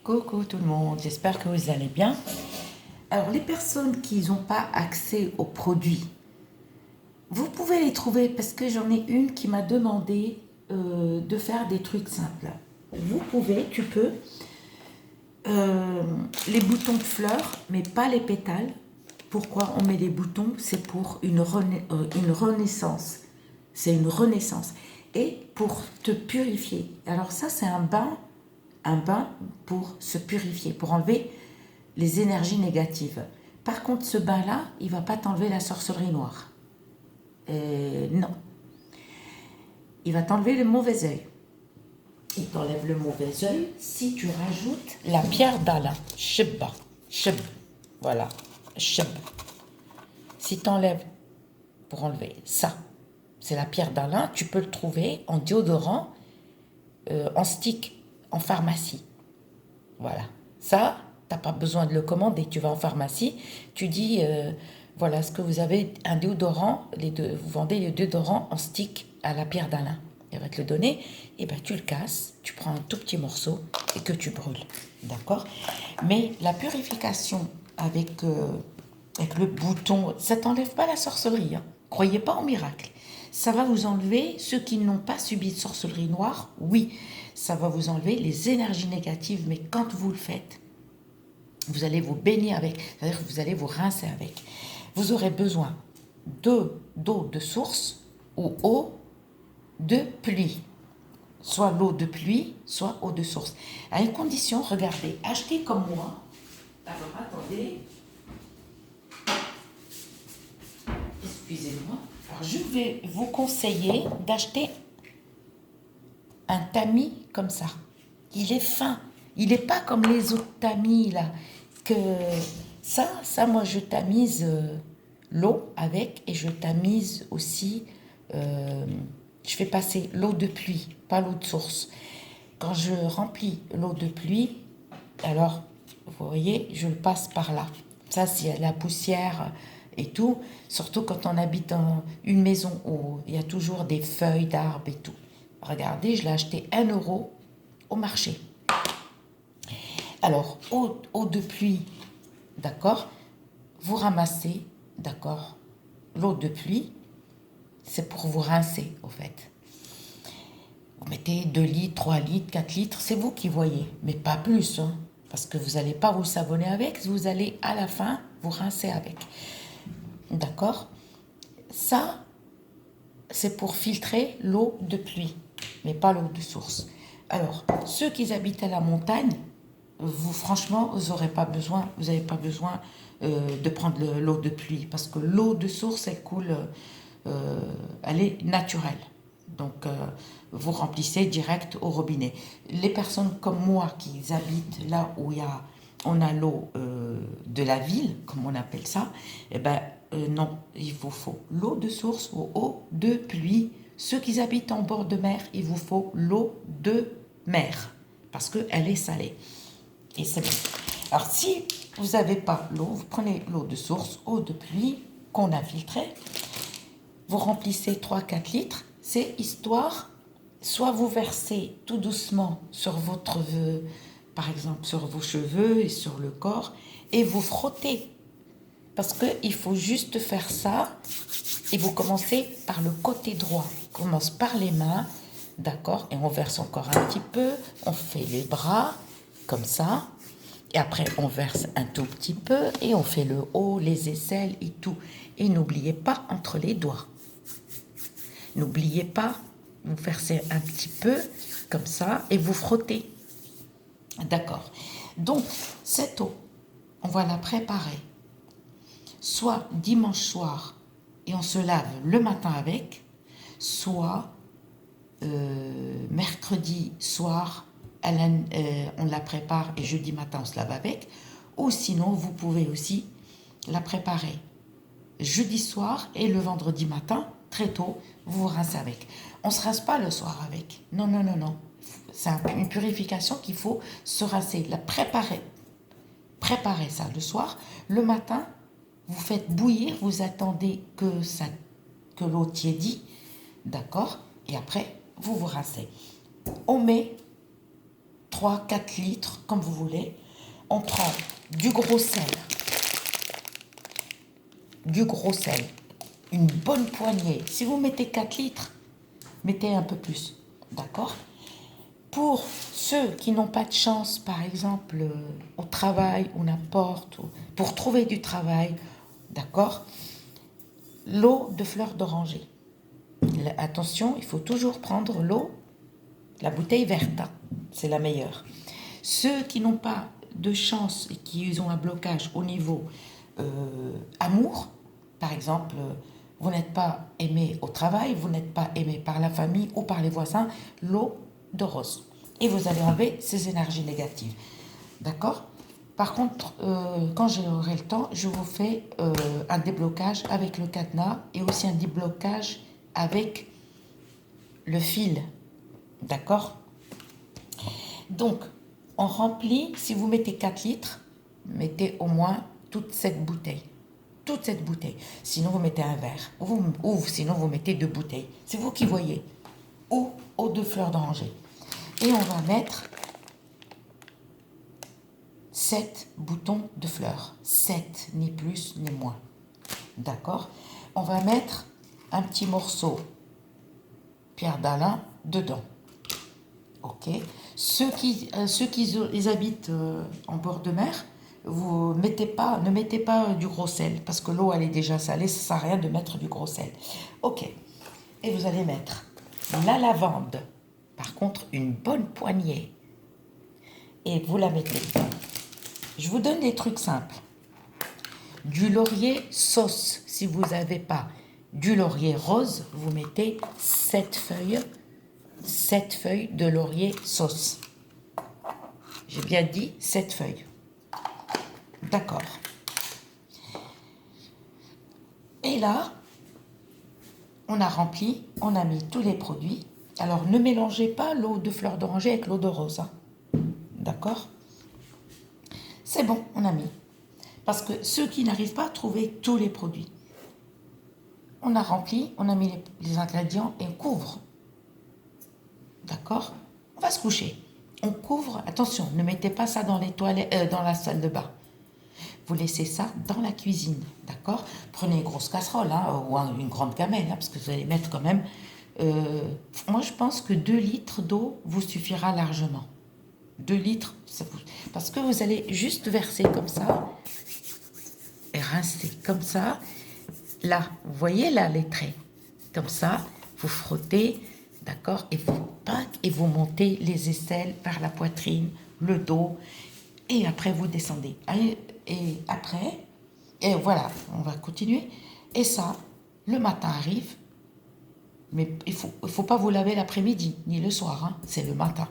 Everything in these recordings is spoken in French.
Coucou tout le monde, j'espère que vous allez bien. Alors les personnes qui n'ont pas accès aux produits, vous pouvez les trouver parce que j'en ai une qui m'a demandé de faire des trucs simples. Tu peux, les boutons de fleurs, mais pas les pétales. Pourquoi on met les boutons? C'est pour une renaissance. C'est une renaissance. Et pour te purifier. Alors ça, c'est un bain pour se purifier, pour enlever les énergies négatives. Par contre, ce bain-là, il ne va pas t'enlever la sorcellerie noire. Non. Il va t'enlever le mauvais œil. Il t'enlève le mauvais œil si tu rajoutes la pierre d'Alain. Sheba. Sheb. Voilà. Sheb. Si tu enlèves, pour enlever ça, c'est la pierre d'Alain, tu peux le trouver en déodorant, en stick, en pharmacie. Voilà. Ça, tu n'as pas besoin de le commander. Tu vas en pharmacie, tu dis, voilà, est-ce que vous avez un déodorant, vous vendez le déodorant en stick à la pierre d'Alain. Elle va te le donner, et ben tu le casses, tu prends un tout petit morceau et que tu brûles. D'accord? Mais la purification avec le bouton, ça t'enlève pas la sorcellerie. Hein. Croyez pas au miracle. Ça va vous enlever, ceux qui n'ont pas subi de sorcellerie noire, oui, ça va vous enlever les énergies négatives, mais quand vous le faites, vous allez vous baigner avec, c'est-à-dire que vous allez vous rincer avec. Vous aurez besoin d'eau de source ou eau de pluie. Soit l'eau de pluie, soit eau de source. À une condition, regardez, achetez comme moi. Alors attendez. Excusez-moi. Alors je vais vous conseiller d'acheter un tamis comme ça. Il est fin. Il n'est pas comme les autres tamis là. Que ça moi je tamise l'eau avec et je tamise aussi. Je fais passer l'eau de pluie, pas l'eau de source. Quand je remplis l'eau de pluie, alors vous voyez, je le passe par là. Ça, s'il y a la poussière et tout, surtout quand on habite dans une maison où il y a toujours des feuilles d'arbres et tout. Regardez, je l'ai acheté 1 € au marché. Alors, eau de pluie, d'accord, vous ramassez, d'accord, l'eau de pluie, c'est pour vous rincer, au fait. Vous mettez 2 litres, 3 litres, 4 litres, c'est vous qui voyez, mais pas plus, hein, parce que vous n'allez pas vous savonner avec, vous allez à la fin vous rincer avec. D'accord? Ça, c'est pour filtrer l'eau de pluie, mais pas l'eau de source. Alors, ceux qui habitent à la montagne, franchement, vous n'avez pas besoin de prendre l'eau de pluie, parce que l'eau de source, elle coule, elle est naturelle. Donc, vous remplissez direct au robinet. Les personnes comme moi qui habitent là où on a l'eau de la ville, comme on appelle ça, eh ben non, il vous faut l'eau de source ou eau de pluie. Ceux qui habitent en bord de mer, il vous faut l'eau de mer parce qu'elle est salée. Et c'est bon. Alors, si vous n'avez pas l'eau, vous prenez l'eau de source, eau de pluie qu'on a filtrée, vous remplissez 3-4 litres, c'est histoire, soit vous versez tout doucement sur par exemple sur vos cheveux et sur le corps, et vous frottez. Parce qu'il faut juste faire ça, et vous commencez par le côté droit. On commence par les mains, d'accord, et on verse encore un petit peu, on fait les bras, comme ça, et après on verse un tout petit peu, et on fait le haut, les aisselles et tout. Et n'oubliez pas entre les doigts. N'oubliez pas, vous versez un petit peu, comme ça, et vous frottez. D'accord. Donc, cette eau, on va la préparer. Soit dimanche soir, et on se lave le matin avec, soit mercredi soir, on la prépare et jeudi matin, on se lave avec. Ou sinon, vous pouvez aussi la préparer jeudi soir et le vendredi matin, très tôt, vous vous rincez avec. On ne se rince pas le soir avec. Non, non, non, non. C'est une purification qu'il faut se rincer, la préparer. Préparez ça le soir. Le matin, vous faites bouillir, vous attendez que l'eau tiédit, d'accord? Et après, vous vous rincez. On met 3, 4 litres, comme vous voulez. On prend du gros sel. Du gros sel. Une bonne poignée. Si vous mettez 4 litres, mettez un peu plus. D'accord? Pour ceux qui n'ont pas de chance, par exemple, au travail ou n'importe, pour trouver du travail, d'accord? L'eau de fleur d'oranger. Attention, il faut toujours prendre l'eau, la bouteille verte, hein, c'est la meilleure. Ceux qui n'ont pas de chance et qui ont un blocage au niveau amour, par exemple, vous n'êtes pas aimé au travail, vous n'êtes pas aimé par la famille ou par les voisins, l'eau de rose. Et vous allez enlever ces énergies négatives. D'accord? Par contre, quand j'aurai le temps, je vous fais un déblocage avec le cadenas et aussi un déblocage avec le fil. D'accord? Donc, on remplit, si vous mettez 4 litres, mettez au moins toute cette bouteille. Toute cette bouteille. Sinon, vous mettez un verre. Ou sinon, vous mettez 2 bouteilles. C'est vous qui voyez. Ou eau de fleur d'oranger. Et on va mettre 7 boutons de fleurs. 7, ni plus ni moins. D'accord? On va mettre un petit morceau pierre d'Alain dedans. Ok? Ceux qui les habitent en bord de mer, ne mettez pas du gros sel, parce que l'eau elle est déjà salée, ça ne sert à rien de mettre du gros sel. Ok. Et vous allez mettre la lavande, par contre une bonne poignée, et vous la mettez. Je vous donne des trucs simples. Du laurier sauce, si vous n'avez pas du laurier rose, vous mettez 7 feuilles de laurier sauce. J'ai bien dit 7 feuilles. D'accord. Et là, on a rempli, on a mis tous les produits. Alors, ne mélangez pas l'eau de fleur d'oranger avec l'eau de rose. Hein. D'accord? C'est bon, on a mis. Parce que ceux qui n'arrivent pas à trouver tous les produits, on a rempli, on a mis les ingrédients et on couvre. D'accord? On va se coucher. On couvre, attention, ne mettez pas ça dans les toilettes, dans la salle de bain. Vous laissez ça dans la cuisine, d'accord? Prenez une grosse casserole hein, ou une grande gamelle, hein, parce que vous allez mettre quand même... moi, je pense que 2 litres d'eau vous suffira largement. 2 litres, parce que vous allez juste verser comme ça et rincer comme ça. Là, vous voyez là les traits. Comme ça, vous frottez, d'accord? Et vous montez les aisselles par la poitrine, le dos, et après vous descendez. Et après, et voilà, on va continuer. Et ça, le matin arrive, mais il faut pas vous laver l'après-midi, ni le soir, hein, c'est le matin.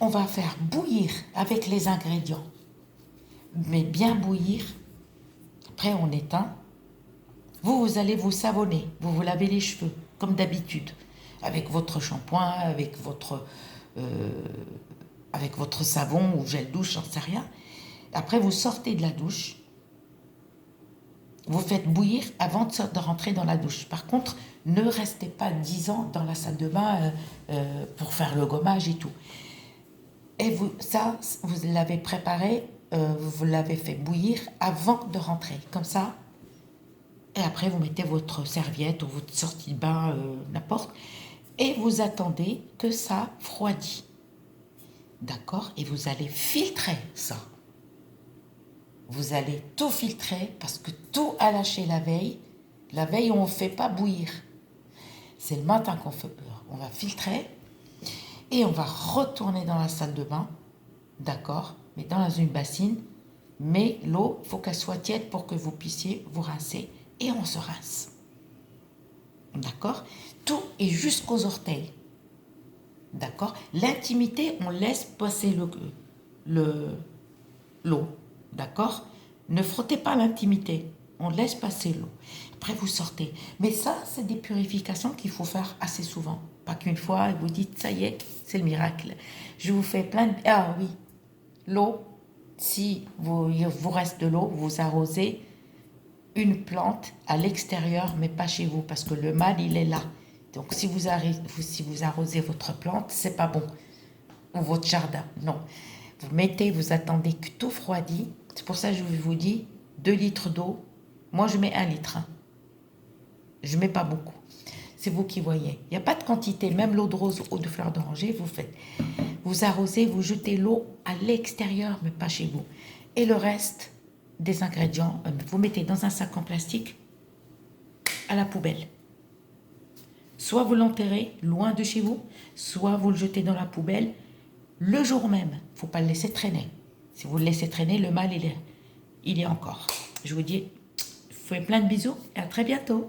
On va faire bouillir avec les ingrédients, mais bien bouillir. Après, on éteint. Vous allez vous savonner, vous lavez les cheveux, comme d'habitude, avec votre shampoing, avec votre savon ou gel douche, j'en sais rien. Après, vous sortez de la douche, vous faites bouillir avant de rentrer dans la douche. Par contre, ne restez pas 10 ans dans la salle de bain pour faire le gommage et tout. Et vous l'avez préparé, vous l'avez fait bouillir avant de rentrer, comme ça. Et après, vous mettez votre serviette ou votre sortie de bain, n'importe, et vous attendez que ça froidit. D'accord? Et vous allez filtrer ça. Vous allez tout filtrer parce que tout a lâché la veille. La veille, on ne fait pas bouillir. C'est le matin qu'on fait beurre. On va filtrer et on va retourner dans la salle de bain. D'accord? Mais dans une bassine. Mais l'eau, il faut qu'elle soit tiède pour que vous puissiez vous rincer. Et on se rince. D'accord? Tout est jusqu'aux orteils. D'accord? L'intimité, on laisse passer l'eau. D'accord? Ne frottez pas l'intimité. On laisse passer l'eau. Après, vous sortez. Mais ça, c'est des purifications qu'il faut faire assez souvent. Pas qu'une fois, et vous dites, ça y est, c'est le miracle. Je vous fais plein de... Ah oui, l'eau, si il vous reste de l'eau, vous arrosez une plante à l'extérieur, mais pas chez vous, parce que le mal, il est là. Donc, si vous arrosez votre plante, c'est pas bon. ou votre jardin. Non. Vous mettez, vous attendez que tout refroidit. C'est pour ça que je vous dis 2 litres d'eau. Moi, je mets 1 litre. Hein. Je ne mets pas beaucoup. C'est vous qui voyez. Il n'y a pas de quantité. Même l'eau de rose, eau de fleur d'oranger, vous faites. Vous arrosez, vous jetez l'eau à l'extérieur, mais pas chez vous. Et le reste des ingrédients, vous mettez dans un sac en plastique à la poubelle. Soit vous l'enterrez loin de chez vous, soit vous le jetez dans la poubelle le jour même. Il ne faut pas le laisser traîner. Si vous le laissez traîner, le mal, il est encore. Je vous dis, je vous fais plein de bisous et à très bientôt.